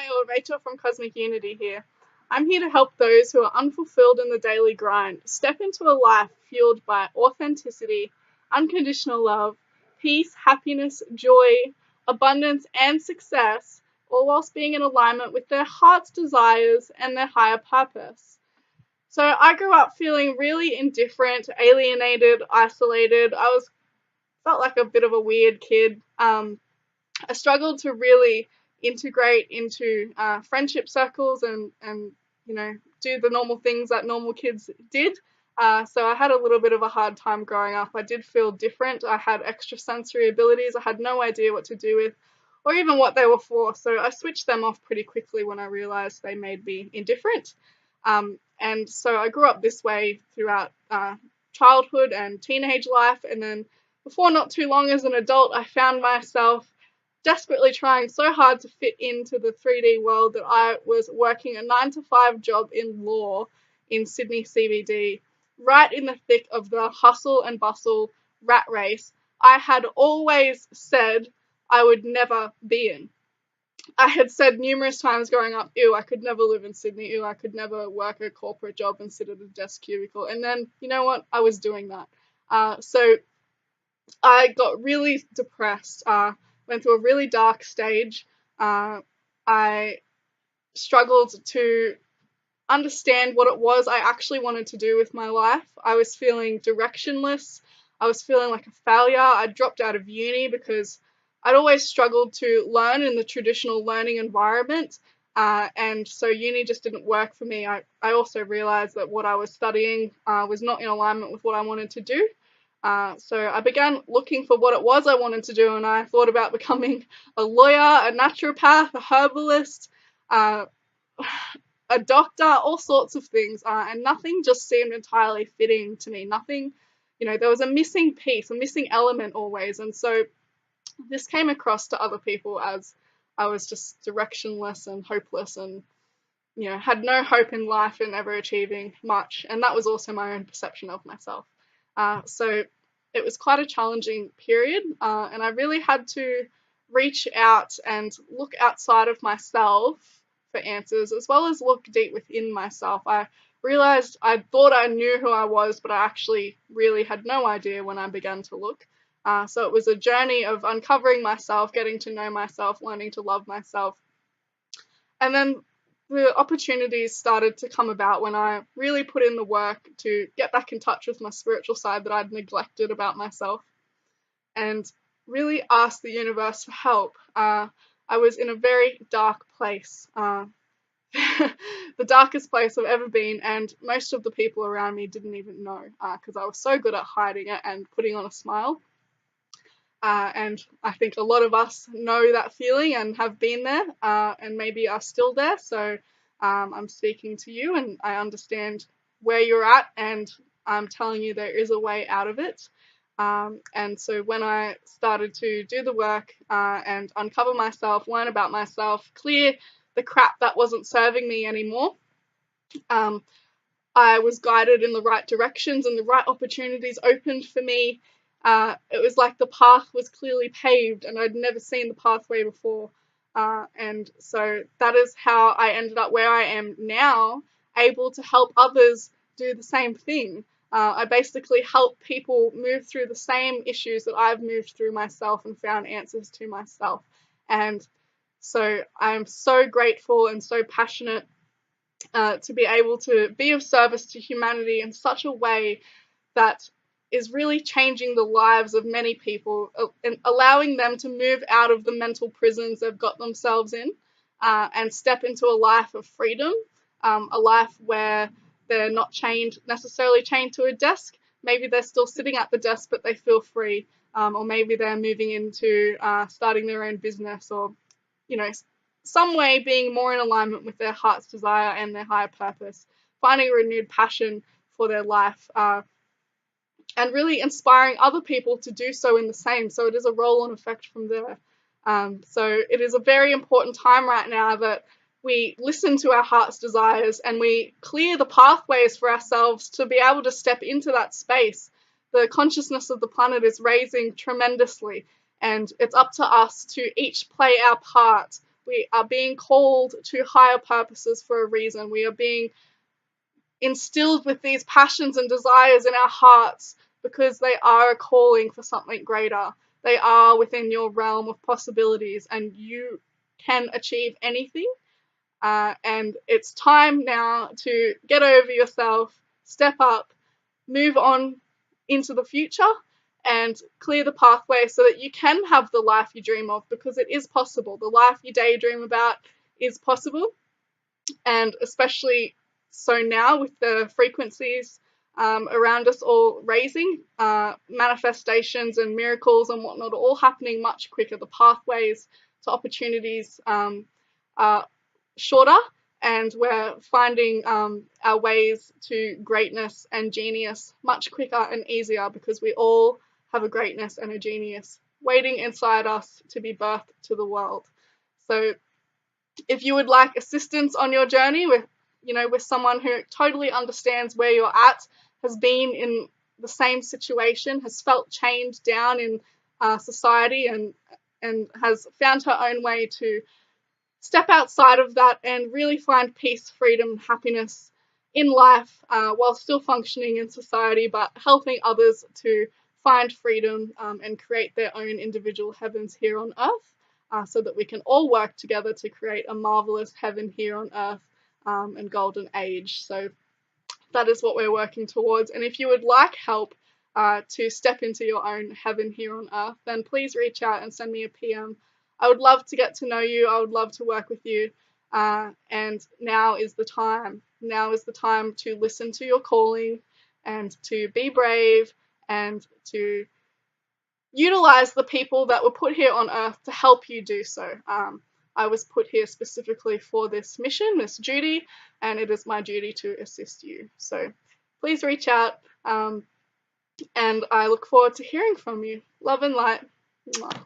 Hi, Rachel from Cosmic Unity here. I'm here to help those who are unfulfilled in the daily grind step into a life fueled by authenticity, unconditional love, peace, happiness, joy, abundance, and success, all whilst being in alignment with their heart's desires and their higher purpose. So I grew up feeling really indifferent, alienated, isolated. Felt like a bit of a weird kid. I struggled to really integrate into friendship circles and do the normal things that normal kids did. So I had a little bit of a hard time growing up. I did feel different. I had extrasensory abilities. I had no idea what to do with or even what they were for. So I switched them off pretty quickly when I realized they made me indifferent. And so I grew up this way throughout childhood and teenage life. And then before not too long as an adult, I found myself desperately trying so hard to fit into the 3D world that I was working a 9 to 5 job in law in Sydney CBD, right in the thick of the hustle and bustle rat race I had always said I would never be in. I had said numerous times growing up, ew, I could never live in Sydney, ew, I could never work a corporate job and sit at a desk cubicle. And then, you know what? I was doing that. So I got really depressed, went through a really dark stage. I struggled to understand what it was I actually wanted to do with my life. I was feeling directionless. I was feeling like a failure. I dropped out of uni because I'd always struggled to learn in the traditional learning environment. And so uni just didn't work for me. I also realized that what I was studying was not in alignment with what I wanted to do. So I began looking for what it was I wanted to do, and I thought about becoming a lawyer, a naturopath, a herbalist, uh, a doctor, all sorts of things, and nothing just seemed entirely fitting to me. Nothing, there was a missing piece, a missing element always, and so this came across to other people as I was just directionless and hopeless and, had no hope in life and ever achieving much, and that was also my own perception of myself. So it was quite a challenging period, and I really had to reach out and look outside of myself for answers, as well as look deep within myself. I realized I thought I knew who I was, but I actually really had no idea when I began to look. So it was a journey of uncovering myself, getting to know myself, learning to love myself. And then the opportunities started to come about when I really put in the work to get back in touch with my spiritual side that I'd neglected about myself and really asked the universe for help. I was in a very dark place, the darkest place I've ever been, and most of the people around me didn't even know because I was so good at hiding it and putting on a smile. And I think a lot of us know that feeling and have been there and maybe are still there. So I'm speaking to you and I understand where you're at, and I'm telling you there is a way out of it. And so when I started to do the work and uncover myself, learn about myself, clear the crap that wasn't serving me anymore, I was guided in the right directions and the right opportunities opened for me. It was like the path was clearly paved and I'd never seen the pathway before. And so that is how I ended up where I am now, able to help others do the same thing. I basically help people move through the same issues that I've moved through myself and found answers to myself. And so I'm so grateful and so passionate to be able to be of service to humanity in such a way that is really changing the lives of many people and allowing them to move out of the mental prisons they've got themselves in and step into a life of freedom, a life where they're not necessarily chained to a desk. Maybe they're still sitting at the desk, but they feel free, or maybe they're moving into starting their own business, or, some way being more in alignment with their heart's desire and their higher purpose, finding a renewed passion for their life, and really inspiring other people to do so in the same. So it is a roll-on effect from there. So it is a very important time right now that we listen to our heart's desires and we clear the pathways for ourselves to be able to step into that space. The consciousness of the planet is raising tremendously, and it's up to us to each play our part We are being called to higher purposes for a reason. We are being instilled with these passions and desires in our hearts because they are a calling for something greater. They are within your realm of possibilities, and you can achieve anything. And it's time now to get over yourself, step up, move on into the future, and clear the pathway so that you can have the life you dream of, because it is possible. The life you daydream about is possible, and especially so now with the frequencies around us all raising, manifestations and miracles and whatnot are all happening much quicker. The pathways to opportunities are shorter, and we're finding our ways to greatness and genius much quicker and easier, because we all have a greatness and a genius waiting inside us to be birthed to the world. So if you would like assistance on your journey with, with someone who totally understands where you're at, has been in the same situation, has felt chained down in society, and has found her own way to step outside of that and really find peace, freedom, happiness in life, while still functioning in society, but helping others to find freedom and create their own individual heavens here on earth, so that we can all work together to create a marvelous heaven here on earth, and golden age. So that is what we're working towards. And if you would like help to step into your own heaven here on earth, then please reach out and send me a PM. I would love to get to know you. I would love to work with you. And now is the time. Now is the time to listen to your calling and to be brave and to utilize the people that were put here on earth to help you do so. I was put here specifically for this mission, this duty, and it is my duty to assist you. So please reach out, and I look forward to hearing from you. Love and light. Mwah.